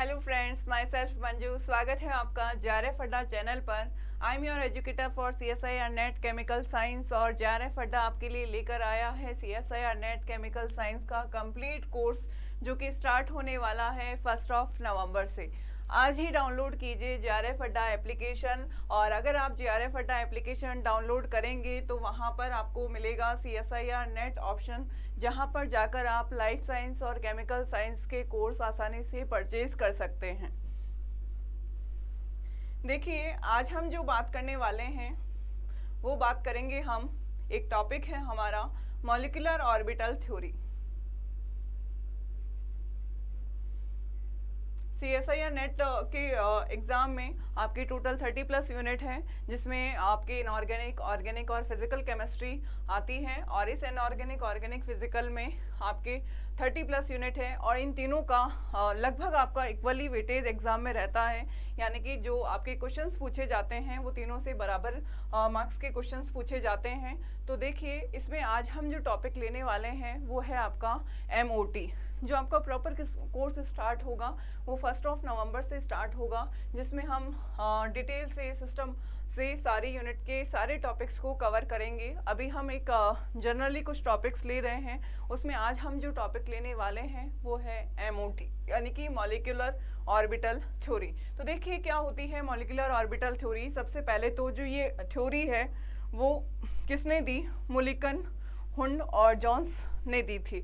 Hello friends, my self Manju. स्वागत है आपका जेआरएफ अड्डा चैनल पर। I am your educator for CSIR net chemical science और जेआरएफ अड्डा आपके लिए लेकर आया है CSIR नेट केमिकल साइंस का कंप्लीट कोर्स, जो कि स्टार्ट होने वाला है 1 नवंबर से। आज ही डाउनलोड कीजिए जेआरएफ अड्डा एप्लीकेशन। और अगर आप जेआरएफ अड्डा एप्लीकेशन डाउनलोड करेंगे तो वहाँ पर आपको मिलेगा CSIR नेट ऑप्शन, जहाँ पर जाकर आप लाइफ साइंस और केमिकल साइंस के कोर्स आसानी से परचेज कर सकते हैं। देखिए, आज हम जो बात करने वाले हैं वो बात करेंगे हम, एक टॉपिक है हमारा molecular orbital theory. CSIR net के एग्ज़ाम में आपकी टोटल 30+ यूनिट है, जिसमें आपके इनऑर्गेनिक, ऑर्गेनिक और फिजिकल केमिस्ट्री आती है। और इस इनऑर्गेनिक, ऑर्गेनिक, फिजिकल में आपके 30+ यूनिट है और इन तीनों का लगभग आपका इक्वली वेटेज एग्जाम में रहता है। यानी कि जो आपके क्वेश्चंस पूछे जाते हैं वो तीनों से बराबर मार्क्स के क्वेश्चंस पूछे जाते हैं। तो देखिए, इसमें आज हम जो टॉपिक लेने वाले हैं वो है आपका MOT। जो आपका प्रॉपर कोर्स स्टार्ट होगा वो 1 नवंबर से स्टार्ट होगा, जिसमें हम डिटेल से, सिस्टम से सारी यूनिट के सारे टॉपिक्स को कवर करेंगे। अभी हम एक जनरली कुछ टॉपिक्स ले रहे हैं, उसमें आज हम जो टॉपिक लेने वाले हैं वो है MOT, यानी कि मॉलिक्यूलर ऑर्बिटल थ्योरी। तो देखिए क्या होती है मॉलिक्यूलर ऑर्बिटल थ्योरी। सबसे पहले तो जो ये थ्योरी है वो किसने दी? मुलिकन, हुंड और जॉन्स ने दी थी।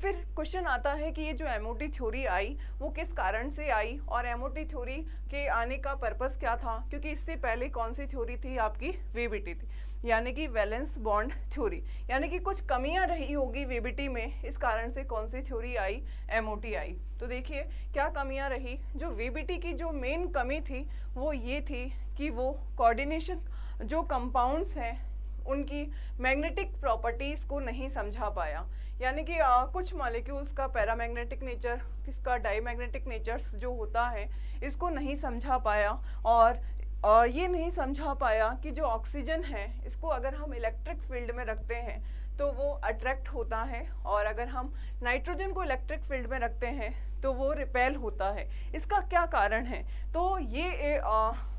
फिर क्वेश्चन आता है कि ये जो MOT थ्योरी आई वो किस कारण से आई और MOT थ्योरी के आने का पर्पस क्या था, क्योंकि इससे पहले कौन सी थ्योरी थी? आपकी VBT थी, यानी कि वैलेंस बॉन्ड थ्योरी। यानी कि कुछ कमियां रही होगी VBT में, इस कारण से कौन सी थ्योरी आई? MOT आई। तो देखिए क्या कमियां रही। जो VBT की जो मेन कमी थी वो ये थी कि वो कोऑर्डिनेशन, जो कंपाउंड्स हैं उनकी मैग्नेटिक प्रॉपर्टीज को नहीं समझा पाया। यानी कि कुछ मॉलिक्यूल्स का पैरामैग्नेटिक नेचर, किसका डाईमैग्नेटिक नेचर्स जो होता है, इसको नहीं समझा पाया। और ये नहीं समझा पाया कि जो ऑक्सीजन है इसको अगर हम इलेक्ट्रिक फील्ड में रखते हैं तो वो अट्रैक्ट होता है, और अगर हम नाइट्रोजन को इलेक्ट्रिक फील्ड में रखते हैं तो वो रिपेल होता है। इसका क्या कारण है? तो ये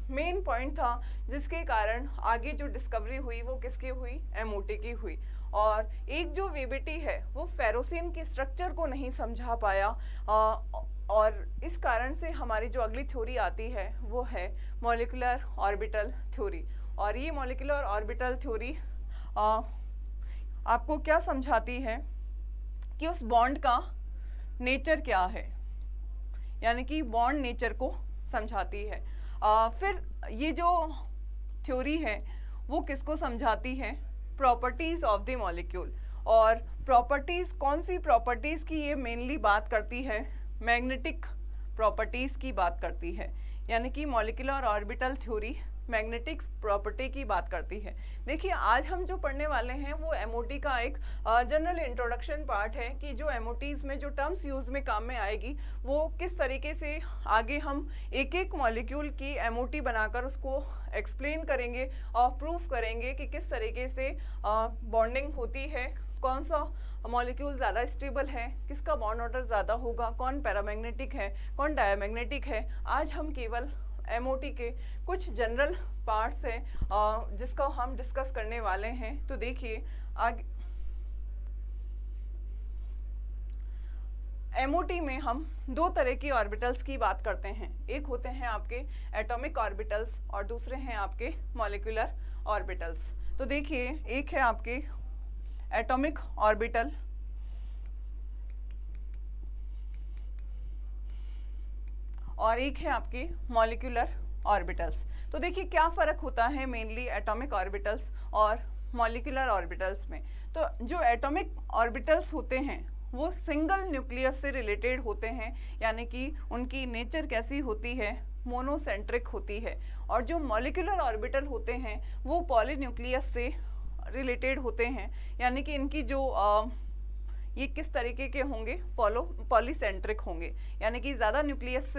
मेन पॉइंट था जिसके कारण आगे जो डिस्कवरी हुई वो किसकी हुई? MOT की हुई। और एक जो VBT है वो फेरोसिन के स्ट्रक्चर को नहीं समझा पाया, और इस कारण से हमारी जो अगली थ्योरी आती है वो है मॉलिक्यूलर ऑर्बिटल थ्योरी। और ये मॉलिक्यूलर ऑर्बिटल थ्योरी आपको क्या समझाती है कि उस बॉन्ड का नेचर क्या है, यानी कि बॉन्ड नेचर को समझाती है। फिर ये जो थ्योरी है वो किसको समझाती है? Properties of the molecule. और प्रॉपर्टीज, कौन सी प्रॉपर्टीज की ये मेनली बात करती है? मैग्नेटिक प्रॉपर्टीज की बात करती है। यानी कि molecular orbital theory magnetic property की बात करती है। देखिए, आज हम जो पढ़ने वाले हैं वो MOT का एक जनरल इंट्रोडक्शन पार्ट है कि जो MOTs में जो टर्म्स यूज में काम में आएगी वो किस तरीके से आगे हम एक एक मॉलिक्यूल की MOT बनाकर उसको एक्सप्लेन करेंगे और प्रूफ करेंगे कि किस तरीके से बॉन्डिंग होती है, कौन सा मॉलिक्यूल ज़्यादा स्टेबल है, किसका बॉन्ड ऑर्डर ज़्यादा होगा, कौन पैरामैग्नेटिक है, कौन डायमैग्नेटिक है। आज हम केवल MOT के कुछ जनरल पार्ट्स हैं जिसका हम डिस्कस करने वाले हैं। तो देखिए आगे MOT में हम दो तरह की ऑर्बिटल्स की बात करते हैं। एक होते हैं आपके एटॉमिक ऑर्बिटल्स और दूसरे हैं आपके मॉलिक्यूलर ऑर्बिटल्स। तो देखिए, एक है आपके एटॉमिक ऑर्बिटल और एक है आपके मॉलिक्यूलर ऑर्बिटल्स। तो देखिए क्या फ़र्क होता है मेनली एटॉमिक ऑर्बिटल्स और मॉलिक्यूलर ऑर्बिटल्स में। तो जो एटॉमिक ऑर्बिटल्स होते हैं वो सिंगल न्यूक्लियस से रिलेटेड होते हैं, यानी कि उनकी नेचर कैसी होती है? मोनोसेंट्रिक होती है। और जो मॉलिक्यूलर ऑर्बिटल होते हैं वो पॉलीन्यूक्लियस से रिलेटेड होते हैं, यानी कि इनकी जो ये किस तरीके के होंगे, पॉलीसेंट्रिक होंगे, यानी कि ज़्यादा न्यूक्लियस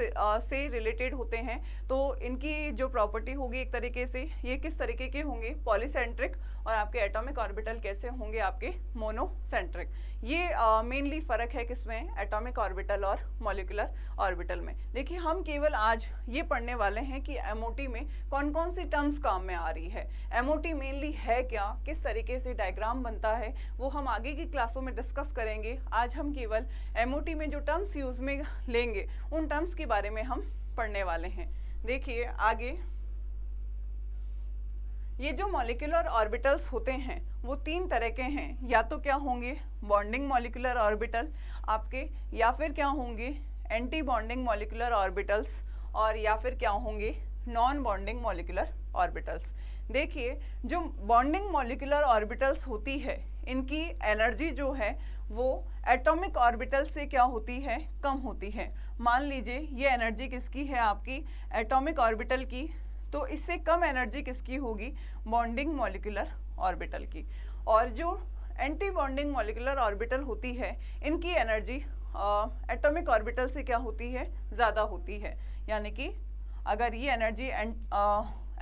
से रिलेटेड होते हैं, तो इनकी जो प्रॉपर्टी होगी एक तरीके से ये किस तरीके के होंगे, पॉलीसेंट्रिक, और आपके एटॉमिक ऑर्बिटल कैसे होंगे, आपके मोनोसेंट्रिक। ये मेनली फ़र्क है किसमें, एटॉमिक ऑर्बिटल और मॉलिक्यूलर ऑर्बिटल में। देखिए हम केवल आज ये पढ़ने वाले हैं कि एमओटी में कौन कौन सी टर्म्स काम में आ रही है, एमओटी मेनली है क्या, किस तरीके से डायग्राम बनता है, वो हम आगे की क्लासों में डिस्कस करेंगे। आज हम केवल एमओटी में जो टर्म्स यूज में लेंगे उन टर्म्स के बारे में हम पढ़ने वाले हैं। देखिए आगे, ये जो मॉलिक्यूलर ऑर्बिटल्स होते हैं वो 3 तरह के हैं, या तो क्या होंगे बॉन्डिंग मॉलिक्यूलर ऑर्बिटल आपके, या फिर क्या होंगे एंटी बॉन्डिंग मॉलिक्यूलर ऑर्बिटल्स, और या फिर क्या होंगे नॉन बॉन्डिंग मॉलिक्यूलर ऑर्बिटल्स। देखिए जो बॉन्डिंग मॉलिक्यूलर ऑर्बिटल्स होती है इनकी एनर्जी जो है वो एटॉमिक ऑर्बिटल से क्या होती है, कम होती है। मान लीजिए ये एनर्जी किसकी है, आपकी एटॉमिक ऑर्बिटल की, तो इससे कम एनर्जी किसकी होगी, बॉन्डिंग मॉलिक्यूलर ऑर्बिटल की। और जो एंटी बॉन्डिंग मॉलिक्यूलर ऑर्बिटल होती है इनकी एनर्जी एटॉमिक ऑर्बिटल से क्या होती है, ज़्यादा होती है। यानी कि अगर ये एनर्जी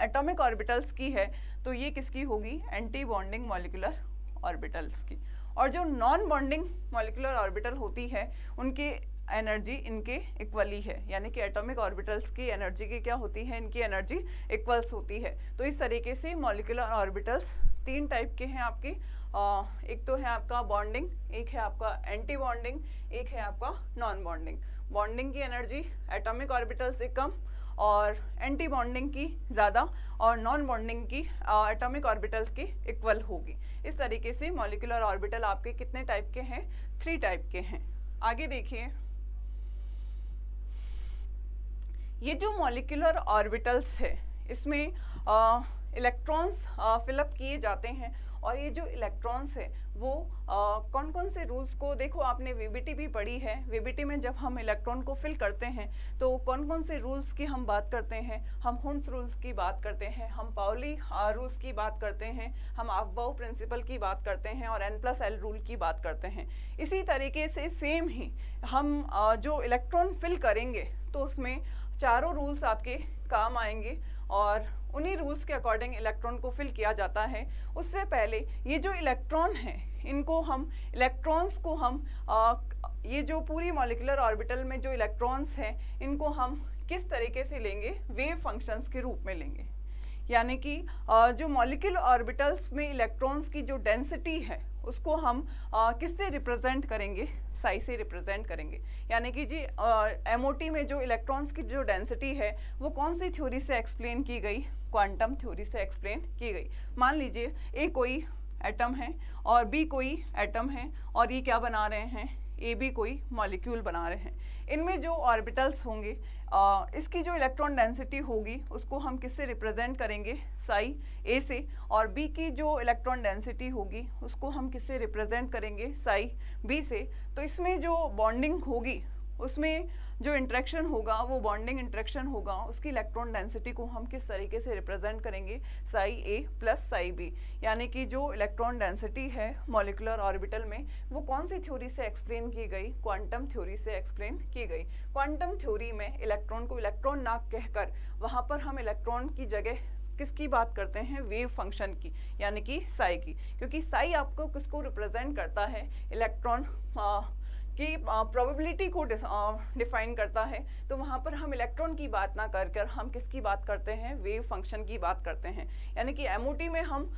एटॉमिक ऑर्बिटल्स की है तो ये किसकी होगी, एंटी बॉन्डिंग मॉलिक्यूलर ऑर्बिटल्स की। और जो नॉन बॉन्डिंग मॉलिक्यूलर ऑर्बिटल होती है उनकी एनर्जी इनके इक्वली है, यानी कि एटॉमिक ऑर्बिटल्स की एनर्जी की क्या होती है, इनकी एनर्जी इक्वल्स होती है। तो इस तरीके से मॉलिक्यूलर ऑर्बिटल्स 3 टाइप के हैं आपके, एक तो है आपका बॉन्डिंग, एक है आपका एंटी बॉन्डिंग, एक है आपका नॉन बॉन्डिंग। बॉन्डिंग की एनर्जी एटॉमिक ऑर्बिटल से कम और एंटी बॉन्डिंग की ज़्यादा, और नॉन बॉन्डिंग की एटॉमिक ऑर्बिटल की इक्वल होगी। इस तरीके से मॉलिक्यूलर ऑर्बिटल आपके कितने टाइप के हैं, 3 टाइप के हैं। आगे देखिए, ये जो मॉलिक्यूलर ऑर्बिटल्स है इसमें इलेक्ट्रॉन्स फिलअप किए जाते हैं, और ये जो इलेक्ट्रॉन्स है वो कौन कौन से रूल्स को, देखो आपने वीबीटी भी पढ़ी है, वीबीटी में जब हम इलेक्ट्रॉन को फिल करते हैं तो कौन कौन से रूल्स की हम बात करते हैं, हम हुंस रूल्स की बात करते हैं, हम पाउली रूल्स की बात करते हैं, हम अफबाउ प्रिंसिपल की बात करते हैं, और n+l रूल की बात करते हैं। इसी तरीके से सेम ही हम जो इलेक्ट्रॉन फिल करेंगे तो उसमें चारों रूल्स आपके काम आएंगे, और उन्हीं रूल्स के अकॉर्डिंग इलेक्ट्रॉन को फिल किया जाता है। उससे पहले ये जो इलेक्ट्रॉन है इनको हम इलेक्ट्रॉन्स को हम ये जो पूरी मॉलिक्यूलर ऑर्बिटल में जो इलेक्ट्रॉन्स हैं इनको हम किस तरीके से लेंगे, वेव फंक्शंस के रूप में लेंगे। यानी कि जो मॉलिक्यूलर ऑर्बिटल्स में इलेक्ट्रॉन्स की जो डेंसिटी है उसको हम किससे रिप्रेजेंट करेंगे, साई से रिप्रेजेंट करेंगे। यानी कि जी एमओटी में जो इलेक्ट्रॉन्स की जो डेंसिटी है वो कौन सी थ्योरी से एक्सप्लेन की गई, क्वांटम थ्योरी से एक्सप्लेन की गई। मान लीजिए ए कोई एटम है और बी कोई एटम है, और ये क्या बना रहे हैं, ए बी कोई मॉलिक्यूल बना रहे हैं। इनमें जो ऑर्बिटल्स होंगे इसकी जो इलेक्ट्रॉन डेंसिटी होगी उसको हम किससे रिप्रेजेंट करेंगे, साई ए से, और बी की जो इलेक्ट्रॉन डेंसिटी होगी उसको हम किससे रिप्रेजेंट करेंगे, साई बी से। तो इसमें जो बॉन्डिंग होगी उसमें जो इंटरेक्शन होगा वो बॉन्डिंग इंटरेक्शन होगा, उसकी इलेक्ट्रॉन डेंसिटी को हम किस तरीके से रिप्रेजेंट करेंगे, साई ए प्लस साई बी। यानी कि जो इलेक्ट्रॉन डेंसिटी है मॉलिक्यूलर ऑर्बिटल में वो कौन सी थ्योरी से एक्सप्लेन की गई, क्वांटम थ्योरी से एक्सप्लेन की गई। क्वांटम थ्योरी में इलेक्ट्रॉन को इलेक्ट्रॉन ना कहकर वहाँ पर हम इलेक्ट्रॉन की जगह किसकी बात करते हैं, वेव फंक्शन की, यानी कि साई की, क्योंकि साई आपको किसको रिप्रेजेंट करता है, इलेक्ट्रॉन की प्रोबेबिलिटी को डिफाइन करता है। तो वहाँ पर हम इलेक्ट्रॉन की बात ना कर हम किसकी बात करते हैं, वेव फंक्शन की बात करते हैं। यानी कि एमओटी में हम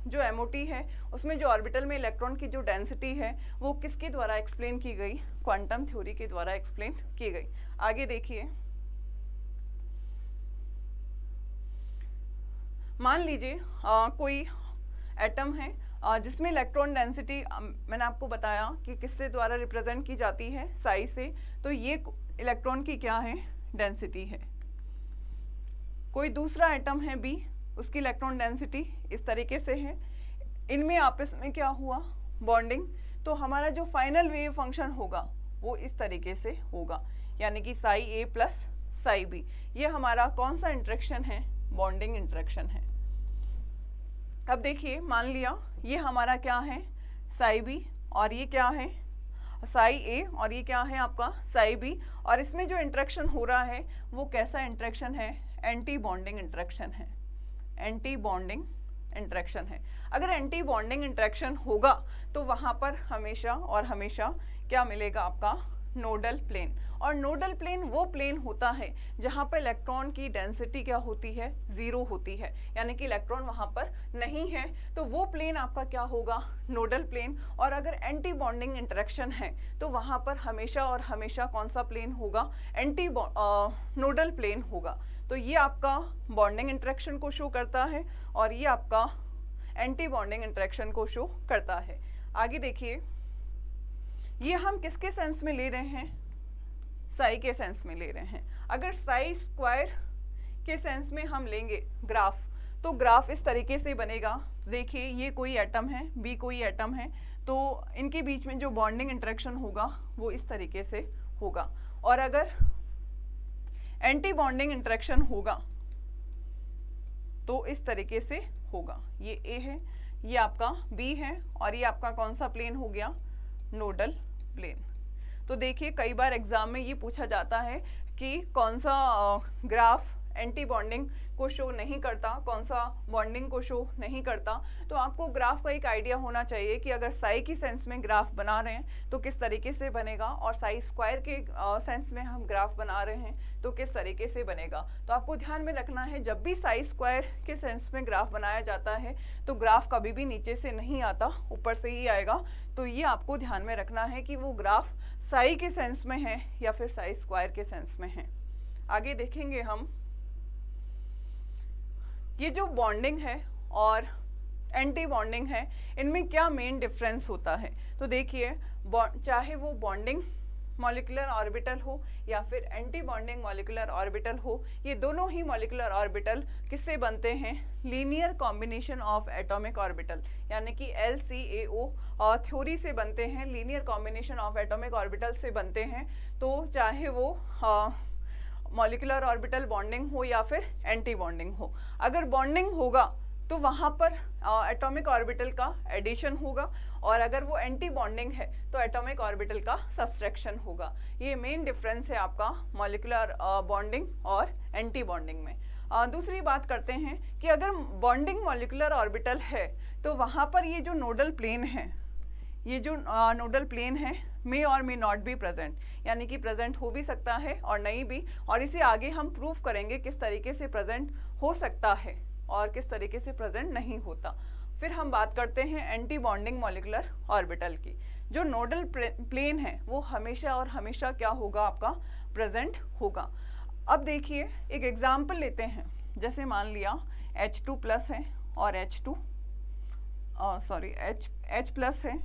जो एमओटी है उसमें जो ऑर्बिटल में इलेक्ट्रॉन की जो डेंसिटी है वो किसके द्वारा एक्सप्लेन की गई, क्वांटम थ्योरी के द्वारा एक्सप्लेन की गई। आगे देखिए, मान लीजिए कोई एटम है जिसमें इलेक्ट्रॉन डेंसिटी मैंने आपको बताया कि किससे द्वारा रिप्रेजेंट की जाती है, साई से। तो ये इलेक्ट्रॉन की क्या है, डेंसिटी है। कोई दूसरा एटम है बी, उसकी इलेक्ट्रॉन डेंसिटी इस तरीके से है, इनमें आपस में क्या हुआ, बॉन्डिंग। तो हमारा जो फाइनल वेव फंक्शन होगा वो इस तरीके से होगा, यानी कि साई ए प्लस साई बी। ये हमारा कौन सा इंटरेक्शन है, बॉन्डिंग इंटरेक्शन है। अब देखिए, मान लिया ये हमारा क्या है, साई बी और ये क्या है साई ए, और ये क्या है आपका साई बी। और इसमें जो इंटरेक्शन हो रहा है वो कैसा इंटरेक्शन है, एंटी बॉन्डिंग इंटरेक्शन है, एंटी बॉन्डिंग इंटरेक्शन है। अगर एंटी बॉन्डिंग इंटरेक्शन होगा तो वहां पर हमेशा और हमेशा क्या मिलेगा आपका, नोडल प्लेन। और नोडल प्लेन वो प्लेन होता है जहां पर इलेक्ट्रॉन की डेंसिटी क्या होती है, जीरो होती है, यानी कि इलेक्ट्रॉन वहां पर नहीं है, तो वो प्लेन आपका क्या होगा, नोडल प्लेन। और अगर एंटी बॉन्डिंग इंटरेक्शन है तो वहां पर हमेशा और हमेशा कौन सा प्लेन होगा, एंटी नोडल प्लेन होगा। तो ये आपका बॉन्डिंग इंटरेक्शन को शो करता है और ये आपका एंटी बॉन्डिंग इंटरेक्शन को शो करता है। आगे देखिए, ये हम किसके सेंस में ले रहे हैं, साई के सेंस में ले रहे हैं। अगर साई स्क्वायर के सेंस में हम लेंगे ग्राफ, तो ग्राफ इस तरीके से बनेगा। देखिए ये कोई एटम है, बी कोई एटम है, तो इनके बीच में जो बॉन्डिंग इंटरेक्शन होगा वो इस तरीके से होगा। और अगर एंटी बॉन्डिंग इंटरेक्शन होगा तो इस तरीके से होगा। ये ए है, ये आपका बी है, और ये आपका कौन सा प्लेन हो गया, नोडल प्लेन। तो देखिए कई बार एग्जाम में ये पूछा जाता है कि कौन सा ग्राफ एंटी बॉन्डिंग को शो नहीं करता, कौन सा बॉन्डिंग को शो नहीं करता। तो आपको ग्राफ का एक आइडिया होना चाहिए कि अगर साई की सेंस में ग्राफ बना रहे हैं तो किस तरीके से बनेगा, और साई स्क्वायर के सेंस में हम ग्राफ बना रहे हैं तो किस तरीके से बनेगा। तो आपको ध्यान में रखना है, जब भी साई स्क्वायर के सेंस में ग्राफ बनाया जाता है तो ग्राफ कभी भी नीचे से नहीं आता, ऊपर से ही आएगा। तो ये आपको ध्यान में रखना है कि वो ग्राफ साई के सेंस में है या फिर साई स्क्वायर के सेंस में है। आगे देखेंगे हम, ये जो बॉन्डिंग है और एंटी बॉन्डिंग है, इनमें क्या मेन डिफरेंस होता है। तो देखिए, चाहे वो बॉन्डिंग मॉलिक्यूलर ऑर्बिटल हो या फिर एंटी बॉन्डिंग मॉलिक्यूलर ऑर्बिटल हो, ये दोनों ही मॉलिक्यूलर ऑर्बिटल किससे बनते हैं, linear combination of atomic orbital, यानी कि LCAO थ्योरी से बनते हैं, linear combination of atomic orbital से बनते हैं। तो चाहे वो मॉलिक्यूलर ऑर्बिटल बॉन्डिंग हो या फिर एंटी बॉन्डिंग हो, अगर बॉन्डिंग होगा तो वहां पर एटॉमिक ऑर्बिटल का एडिशन होगा, और अगर वो एंटी बॉन्डिंग है तो एटॉमिक ऑर्बिटल का सब्सट्रैक्शन होगा। ये मेन डिफरेंस है आपका मॉलिक्यूलर बॉन्डिंग और एंटी बॉन्डिंग में। दूसरी बात करते हैं कि अगर बॉन्डिंग मॉलिक्यूलर ऑर्बिटल है तो वहां पर ये जो नोडल प्लेन है, ये जो नोडल प्लेन है मे और मे नॉट बी प्रेजेंट, यानी कि प्रेजेंट हो भी सकता है और नहीं भी, और इसे आगे हम प्रूव करेंगे किस तरीके से प्रेजेंट हो सकता है और किस तरीके से प्रेजेंट नहीं होता। फिर हम बात करते हैं एंटी बॉन्डिंग मॉलिक्यूलर ऑर्बिटल की। जो नोडल प्लेन है वो हमेशा और हमेशा क्या होगा, आपका प्रेजेंट होगा। अब देखिए एक एग्जाम्पल लेते हैं, जैसे मान लिया H2 प्लस है और H प्लस है,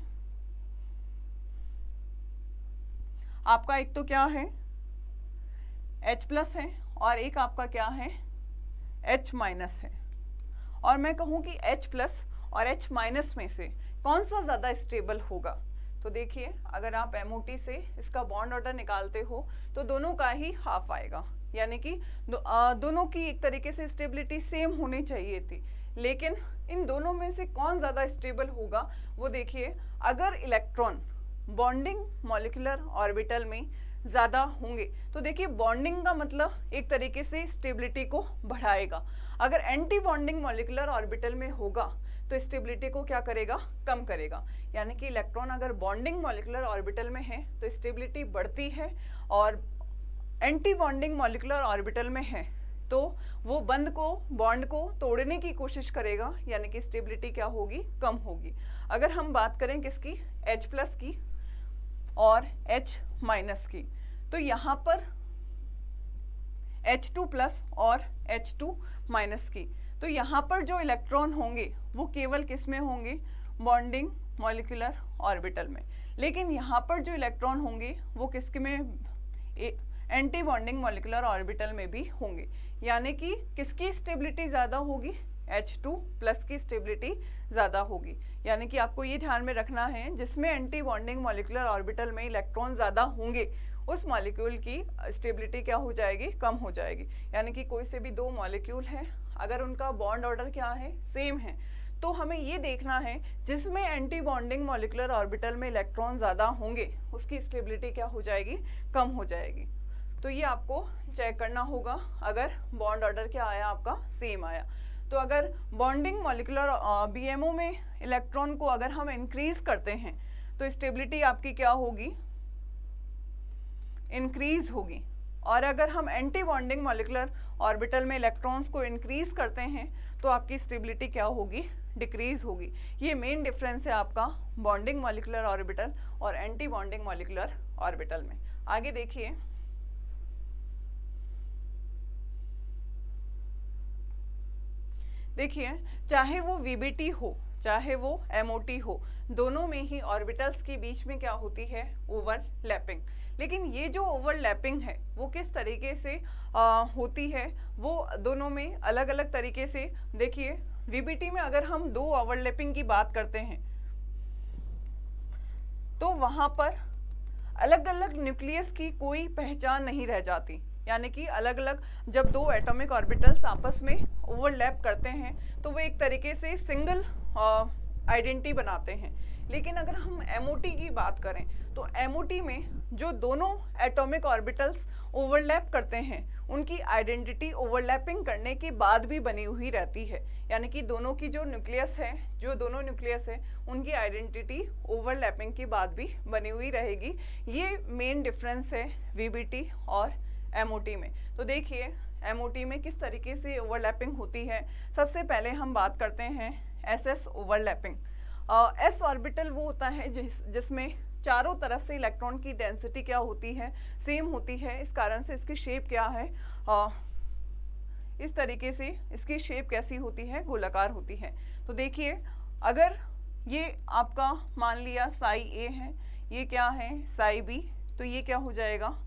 आपका एक तो क्या है H प्लस है और एक आपका क्या है H माइनस है। और मैं कहूँ कि H प्लस और H माइनस में से कौन सा ज़्यादा स्टेबल होगा। तो देखिए अगर आप MOT से इसका बॉन्ड ऑर्डर निकालते हो तो दोनों का ही हाफ आएगा, यानी कि दोनों की एक तरीके से स्टेबिलिटी सेम होनी चाहिए थी, लेकिन इन दोनों में से कौन ज़्यादा स्टेबल होगा वो देखिए। अगर इलेक्ट्रॉन बॉन्डिंग मॉलिक्यूलर ऑर्बिटल में ज़्यादा होंगे तो देखिए बॉन्डिंग का मतलब एक तरीके से स्टेबिलिटी को बढ़ाएगा। अगर एंटी बॉन्डिंग मॉलिक्यूलर ऑर्बिटल में होगा तो स्टेबिलिटी को क्या करेगा, कम करेगा। यानी कि इलेक्ट्रॉन अगर बॉन्डिंग मॉलिक्यूलर ऑर्बिटल में है तो स्टेबिलिटी बढ़ती है, और एंटी बॉन्डिंग मॉलिक्यूलर ऑर्बिटल में है तो वो बॉन्ड को तोड़ने की कोशिश करेगा, यानी कि स्टेबिलिटी क्या होगी, कम होगी। अगर हम बात करें किसकी, H प्लस की और H माइनस की, तो यहाँ पर H2 प्लस और H2 माइनस की, तो यहाँ पर जो इलेक्ट्रॉन होंगे वो केवल किस में होंगे, बॉन्डिंग मॉलिक्यूलर ऑर्बिटल में। लेकिन यहाँ पर जो इलेक्ट्रॉन होंगे वो किसके में, एंटी बॉन्डिंग मॉलिक्यूलर ऑर्बिटल में भी होंगे। यानी कि किसकी स्टेबिलिटी ज़्यादा होगी, H2 प्लस की स्टेबिलिटी ज़्यादा होगी। यानी कि आपको ये ध्यान में रखना है, जिसमें एंटी बॉन्डिंग मॉलिक्यूलर ऑर्बिटल में इलेक्ट्रॉन ज़्यादा होंगे उस मॉलिक्यूल की स्टेबिलिटी क्या हो जाएगी, कम हो जाएगी। यानी कि कोई से भी दो मॉलिक्यूल हैं, अगर उनका बॉन्ड ऑर्डर क्या है, सेम है, तो हमें ये देखना है जिसमें एंटी बॉन्डिंग मॉलिक्यूलर ऑर्बिटल में इलेक्ट्रॉन ज़्यादा होंगे उसकी स्टेबिलिटी क्या हो जाएगी, कम हो जाएगी। तो ये आपको चेक करना होगा। अगर बॉन्ड ऑर्डर क्या आया आपका, सेम आया, तो अगर बॉन्डिंग मॉलिक्यूलर बीएमओ में इलेक्ट्रॉन को अगर हम इंक्रीज करते हैं तो स्टेबिलिटी आपकी क्या होगी, इंक्रीज होगी। और अगर हम एंटी बॉन्डिंग मॉलिक्यूलर ऑर्बिटल में इलेक्ट्रॉन्स को इंक्रीज करते हैं तो आपकी स्टेबिलिटी क्या होगी, डिक्रीज होगी। ये मेन डिफरेंस है आपका बॉन्डिंग मॉलिक्यूलर ऑर्बिटल और एंटी बॉन्डिंग मॉलिक्यूलर ऑर्बिटल में। आगे देखिए, चाहे वो वीबीटी हो चाहे वो एमओटी हो, दोनों में ही ऑर्बिटल्स के बीच में क्या होती है, ओवरलैपिंग। लेकिन ये जो ओवरलैपिंग है वो किस तरीके से होती है, वो दोनों में अलग अलग तरीके से। देखिए वीबीटी में अगर हम दो ओवरलैपिंग की बात करते हैं तो वहां पर अलग अलग न्यूक्लियस की कोई पहचान नहीं रह जाती, यानी कि अलग अलग जब दो एटॉमिक ऑर्बिटल्स आपस में ओवरलैप करते हैं तो वो एक तरीके से सिंगल आइडेंटिटी बनाते हैं। लेकिन अगर हम एमओटी की बात करें तो एमओटी में जो दोनों एटॉमिक ऑर्बिटल्स ओवरलैप करते हैं उनकी आइडेंटिटी ओवरलैपिंग करने के बाद भी बनी हुई रहती है, यानी कि दोनों की जो दोनों न्यूक्लियस है उनकी आइडेंटिटी ओवरलैपिंग के बाद भी बनी हुई रहेगी। ये मेन डिफरेंस है वीबीटी और एमओटी में। तो देखिए एमओटी में किस तरीके से ओवरलैपिंग होती है। सबसे पहले हम बात करते हैं एसएस ओवरलैपिंग। एस ऑर्बिटल वो होता है जिसमें चारों तरफ से इलेक्ट्रॉन की डेंसिटी क्या होती है, सेम होती है। इस कारण से इसकी शेप क्या है, इस तरीके से इसकी शेप कैसी होती है, गोलाकार होती है। तो देखिए अगर ये आपका मान लिया साई ए है, ये क्या है साई बी, तो ये क्या हो जाएगा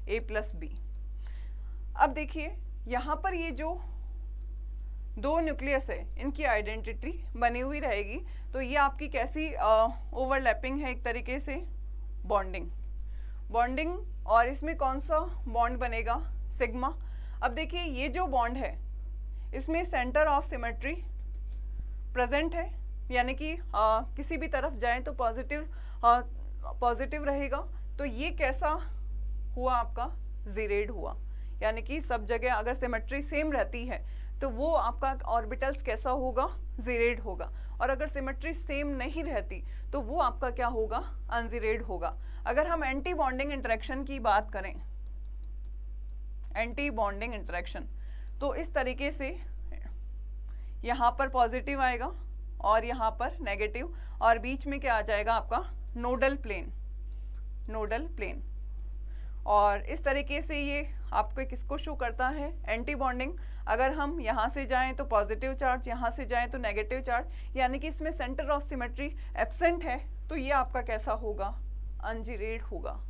ए प्लस बी। अब देखिए यहाँ पर ये जो दो न्यूक्लियस है इनकी आइडेंटिटी बनी हुई रहेगी। तो ये आपकी कैसी ओवरलैपिंग है, एक तरीके से बॉन्डिंग। और इसमें कौन सा बॉन्ड बनेगा, सिग्मा। अब देखिए ये जो बॉन्ड है इसमें सेंटर ऑफ सिमेट्री प्रेजेंट है, यानी कि किसी भी तरफ जाएं तो पॉजिटिव रहेगा। तो ये कैसा हुआ आपका, जीरेड हुआ, यानी कि सब जगह अगर सिमेट्री सेम रहती है तो वो आपका ऑर्बिटल्स कैसा होगा, जीरेड होगा। और अगर सिमेट्री सेम नहीं रहती तो वो आपका क्या होगा, अनजीरेड होगा। अगर हम एंटी बॉन्डिंग इंटरेक्शन की बात करें, एंटी बॉन्डिंग इंटरेक्शन, तो इस तरीके से यहाँ पर पॉजिटिव आएगा और यहाँ पर नेगेटिव, और बीच में क्या आ जाएगा आपका नोडल प्लेन। और इस तरीके से ये आपको किसको शो करता है, एंटी बॉन्डिंग। अगर हम यहाँ से जाएं तो पॉजिटिव चार्ज, यहाँ से जाएं तो नेगेटिव चार्ज, यानी कि इसमें सेंटर ऑफ सिमेट्री एब्सेंट है, तो ये आपका कैसा होगा, अनजीरेड होगा।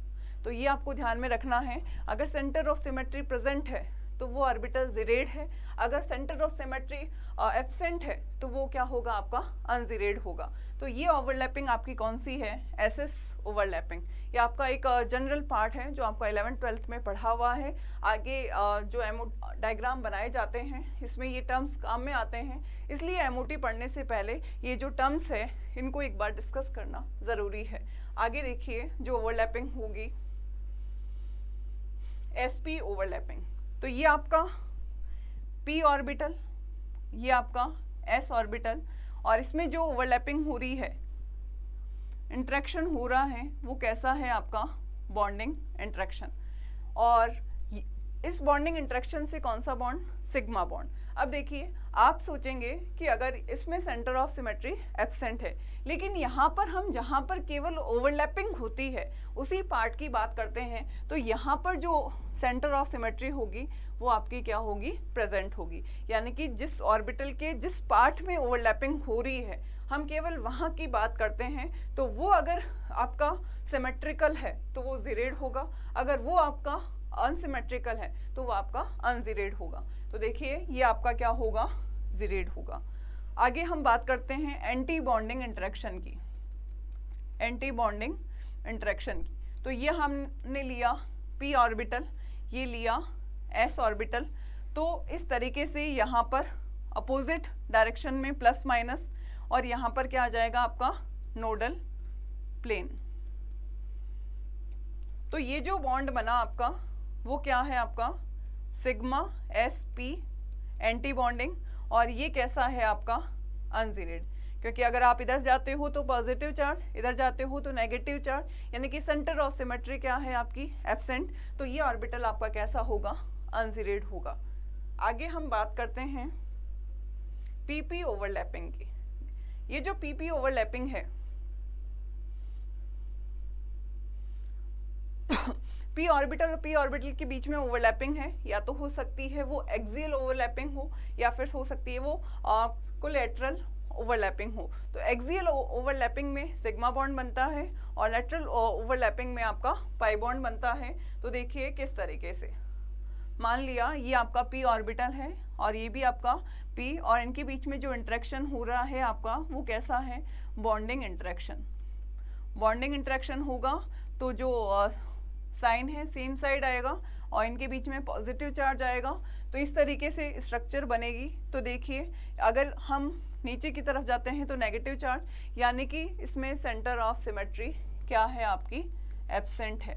तो ये आपको ध्यान में रखना है। अगर सेंटर ऑफ सिमेट्री प्रेजेंट है तो वो ऑर्बिटल जीरेड है, अगर सेंटर ऑफ सिमेट्री एब्सेंट है तो वो क्या होगा, आपका अनजीरेड होगा। तो ये ओवरलैपिंग आपकी कौन सी है, एसएस ओवरलैपिंग। ये आपका एक जनरल पार्ट है जो आपका 11th-12th में पढ़ा हुआ है। आगे जो डायग्राम बनाए जाते हैं इसमें ये टर्म्स काम में आते हैं, इसलिए एमओटी पढ़ने से पहले ये जो टर्म्स है इनको एक बार डिस्कस करना ज़रूरी है। आगे देखिए जो ओवरलैपिंग होगी, एसपी ओवरलैपिंग। तो ये आपका पी ऑर्बिटल, ये आपका एस ऑर्बिटल, और इसमें जो ओवरलैपिंग हो रही है, इंटरेक्शन हो रहा है, वो कैसा है आपका बॉन्डिंग इंटरेक्शन। और इस बॉन्डिंग इंटरेक्शन से कौन सा बॉन्ड, सिग्मा बॉन्ड। अब देखिए आप सोचेंगे कि अगर इसमें सेंटर ऑफ सिमेट्री एब्सेंट है, लेकिन यहाँ पर हम जहाँ पर केवल ओवरलैपिंग होती है उसी पार्ट की बात करते हैं, तो यहाँ पर जो सेंटर ऑफ सिमेट्री होगी वो आपकी क्या होगी, प्रेजेंट होगी। यानी कि जिस ऑर्बिटल के जिस पार्ट में ओवरलैपिंग हो रही है हम केवल वहाँ की बात करते हैं, तो वो अगर आपका सिमेट्रिकल है तो वो जीरेड होगा, अगर वो आपका अनसिमेट्रिकल है तो वो आपका अनजीरेड होगा। तो देखिए ये आपका क्या होगा, जीरेड होगा। आगे हम बात करते हैं एंटी बॉन्डिंग इंटरेक्शन की, एंटी बॉन्डिंग इंटरेक्शन की। तो ये हमने लिया पी ऑर्बिटल, ये लिया एस ऑर्बिटल। तो इस तरीके से यहाँ पर अपोजिट डायरेक्शन में प्लस माइनस, और यहाँ पर क्या आ जाएगा आपका नोडल प्लेन। तो ये जो बॉन्ड बना आपका वो क्या है आपका सिग्मा sp एंटी बॉन्डिंग, और ये कैसा है आपका अनजीरेड, क्योंकि अगर आप इधर जाते हो तो पॉजिटिव चार्ज, इधर जाते हो तो नेगेटिव चार्ज, यानी कि सेंटर ऑफ सिमेट्री क्या है आपकी एब्सेंट, तो ये ऑर्बिटल आपका कैसा होगा अनजीरेड होगा। आगे हम बात करते हैं पीपी ओवरलैपिंग की। ये जो पीपी ओवरलैपिंग है पी ऑर्बिटल और पी ऑर्बिटल के बीच में ओवरलैपिंग है, या तो हो सकती है वो एक्सियल ओवरलैपिंग हो या फिर हो सकती है वो कोलैटरल ओवरलैपिंग हो। तो एक्सियल ओवरलैपिंग में सिग्मा बॉन्ड बनता है और लैटरल ओवरलैपिंग में आपका पाई बॉन्ड बनता है। तो देखिए किस तरीके से, मान लिया ये आपका पी ऑर्बिटल है और ये भी आपका पी, और इनके बीच में जो इंटरेक्शन हो रहा है आपका वो कैसा है बॉन्डिंग इंटरेक्शन। बॉन्डिंग इंटरेक्शन होगा तो जो साइन है सेम साइड आएगा और इनके बीच में पॉजिटिव चार्ज आएगा, तो इस तरीके से स्ट्रक्चर बनेगी। तो देखिए अगर हम नीचे की तरफ जाते हैं तो नेगेटिव चार्ज, यानी कि इसमें सेंटर ऑफ सिमेट्री क्या है आपकी एब्सेंट है।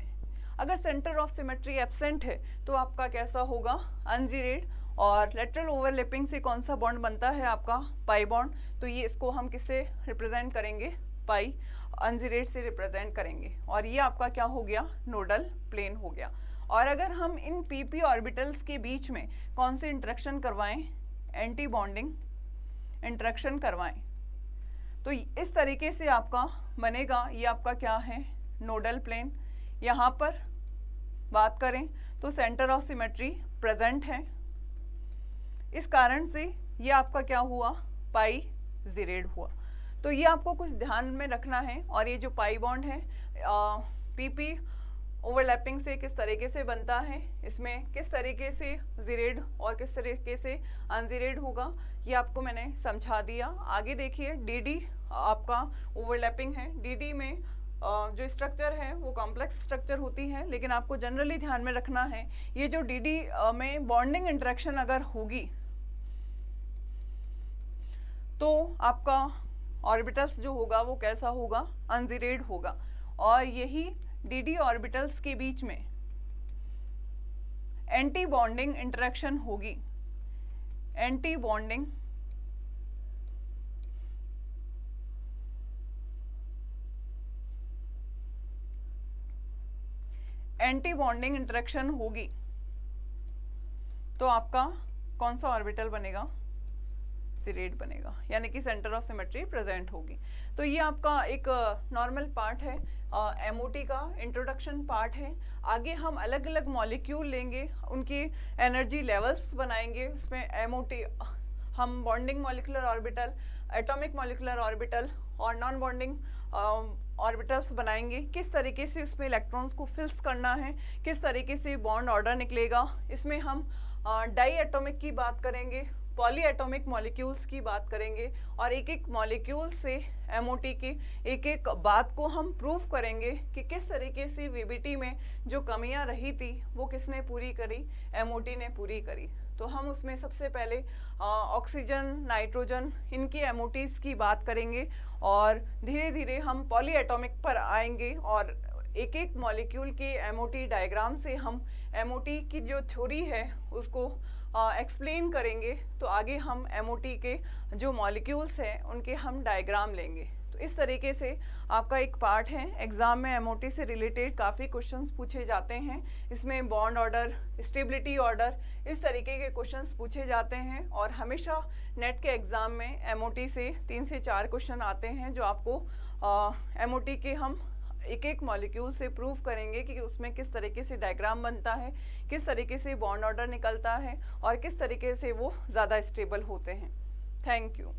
अगर सेंटर ऑफ सिमेट्री एब्सेंट है तो आपका कैसा होगा अनजीरेड, और लेटरल ओवरलैपिंग से कौन सा बॉन्ड बनता है आपका पाई बॉन्ड। तो ये इसको हम किससे रिप्रेजेंट करेंगे पाई, अनजीरेड से रिप्रेजेंट करेंगे, और ये आपका क्या हो गया नोडल प्लेन हो गया। और अगर हम इन पीपी ऑर्बिटल्स के बीच में कौन से इंटरेक्शन करवाएं एंटी बॉन्डिंग इंटरेक्शन करवाएं, तो इस तरीके से आपका बनेगा ये आपका क्या है नोडल प्लेन। यहाँ पर बात करें तो सेंटर ऑफ सिमेट्री प्रेजेंट है, इस कारण से ये आपका क्या हुआ पाई जीरेड हुआ। तो ये आपको कुछ ध्यान में रखना है। और ये जो पाई बॉन्ड है पीपी ओवरलैपिंग से किस तरीके से बनता है, इसमें किस तरीके से जीरेड और किस तरीके से अनजीरेड होगा, ये आपको मैंने समझा दिया। आगे देखिए डीडी आपका ओवरलैपिंग है। डीडी में जो स्ट्रक्चर है वो कॉम्प्लेक्स स्ट्रक्चर होती है, लेकिन आपको जनरली ध्यान में रखना है ये जो डीडी में बॉन्डिंग इंटरेक्शन अगर होगी तो आपका ऑर्बिटल्स जो होगा वो कैसा होगा अनजीरेड होगा। और यही डीडी ऑर्बिटल्स के बीच में एंटी बॉन्डिंग इंटरेक्शन होगी। एंटी बॉन्डिंग इंटरेक्शन होगी तो आपका कौन सा ऑर्बिटल बनेगा जीरेड बनेगा, यानी कि सेंटर ऑफ सिमेट्री प्रेजेंट होगी। तो ये आपका एक नॉर्मल पार्ट है, एमओटी का इंट्रोडक्शन पार्ट है। आगे हम अलग अलग मॉलिक्यूल लेंगे, उनकी एनर्जी लेवल्स बनाएंगे। उसमें एमओटी हम bonding molecular orbital, atomic molecular orbital और नॉन बॉन्डिंग ऑर्बिटल्स बनाएंगे। किस तरीके से उसमें इलेक्ट्रॉन्स को फिल्स करना है, किस तरीके से बॉन्ड ऑर्डर निकलेगा। इसमें हम डाई एटॉमिक की बात करेंगे, पॉली एटॉमिक मॉलिक्यूल्स की बात करेंगे, और एक एक मॉलिक्यूल से एमओटी की एक एक बात को हम प्रूव करेंगे कि किस तरीके से वीबीटी में जो कमियां रही थी वो किसने पूरी करी, एमओटी ने पूरी करी। तो हम उसमें सबसे पहले ऑक्सीजन, नाइट्रोजन, इनकी एमओटीज की बात करेंगे, और धीरे धीरे हम पॉली एटॉमिक पर आएंगे और एक एक मॉलिक्यूल के एमओटी डायग्राम से हम एमओटी की जो थ्योरी है उसको एक्सप्लेन करेंगे। तो आगे हम एमओटी के जो मॉलिक्यूल्स हैं उनके हम डायग्राम लेंगे। तो इस तरीके से आपका एक पार्ट है। एग्जाम में एमओटी से रिलेटेड काफ़ी क्वेश्चंस पूछे जाते हैं। इसमें बॉन्ड ऑर्डर, स्टेबिलिटी ऑर्डर, इस तरीके के क्वेश्चंस पूछे जाते हैं, और हमेशा नेट के एग्ज़ाम में एमओटी से 3 से 4 क्वेश्चन आते हैं जो आपको एमओटी के हम एक एक मॉलिक्यूल से प्रूव करेंगे कि उसमें किस तरीके से डायग्राम बनता है, किस तरीके से बॉन्ड ऑर्डर निकलता है और किस तरीके से वो ज़्यादा स्टेबल होते हैं। Thank you.